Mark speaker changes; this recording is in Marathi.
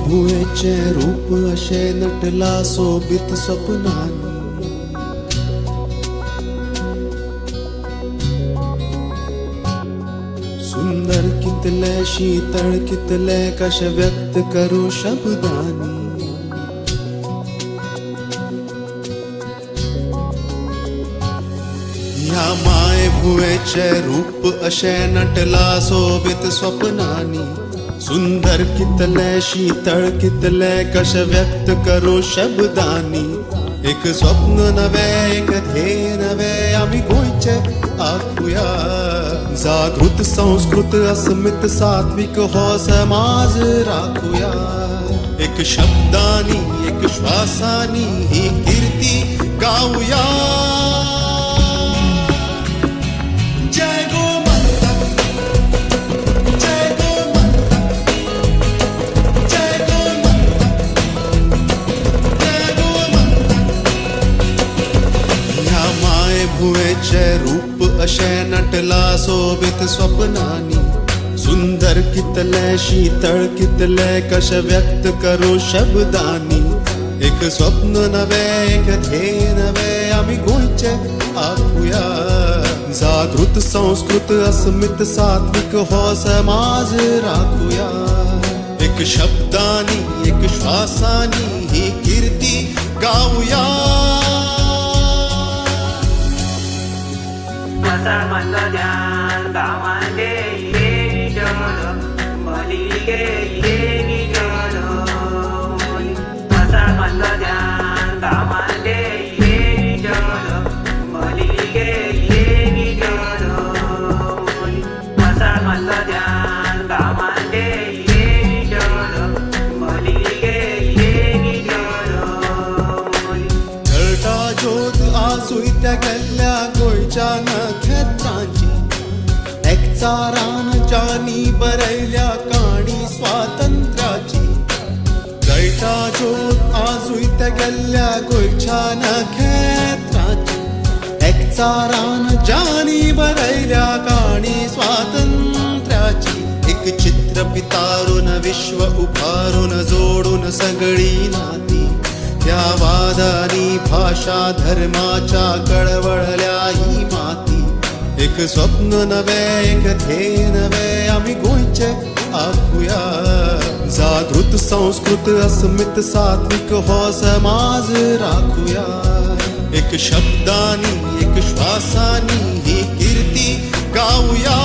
Speaker 1: भुवेचे रूप अशे नटला सोबीत स्वप्नानी। सुंदर कितले शीतळ कितले कशे व्यक्त करू शब्दानी। ह्या माय भुवेचे रूप अशे नटला सोबीत स्वप्नानी। सुंदर कितले शीतळ कितले कशे व्यक्त करू शब्दानी। एक स्वप्न नवे एक ध्येय नवे आम्ही गोंयचे आखुया। जागृत संस्कृत अस्मित सात्विक हो समाज राखुया। एक शब्दानी एक श्वासानी ही कीर्ती गाऊया। जय गोमाता जय गोमाता जय गोमाता जय गोमाता। ह्या माय भुवेचे रूप अशे नटला सोबीत स्वप्नानी। सुंदर कितले शीतळ कितले कशे व्यक्त करू शब्दानी। एक स्वप्न नवे एक ध्येय नवे आम्ही गोंयचे आखुया। जागृत संस्कृत अस्मित सात्विक हो समाज राखुया। एक शब्दानी एक श्वासानी ही कीर्ती गाऊया।
Speaker 2: मनातलं ध्यान गावांडे ये विजन मलिके ये विजन। मनातलं ध्यान गावांडे ये विजन मलिके ये विजन। मनातलं ध्यान गावांडे ये विजन मलिके ये विजन।
Speaker 1: जळटा ज्योत आजूय त्या गेल्ल्या गोंयच्या नखेत्रांची। एकचारान ज्यांनी बरयल्या काणी स्वातंत्र्याची। जळटा ज्योत आजूय त्या गेल्ल्या गोंयच्या नखेत्रांची। एकचारान ज्यांनी बरयल्या काणी स्वातंत्र्याची। एक चित्र पितारून विश्व उभारून जोडून सगळी नाती। त्या वादानी भाषा धर्माच्या कळवळल्या ही माती। एक स्वप्न नवे एक ध्येय नवे आम्ही गोंयचे आखुया। जागृत संस्कृत अस्मित सात्विक हो समाज राखुया। एक शब्दानी एक श्वासानी ही कीर्ती गाऊया।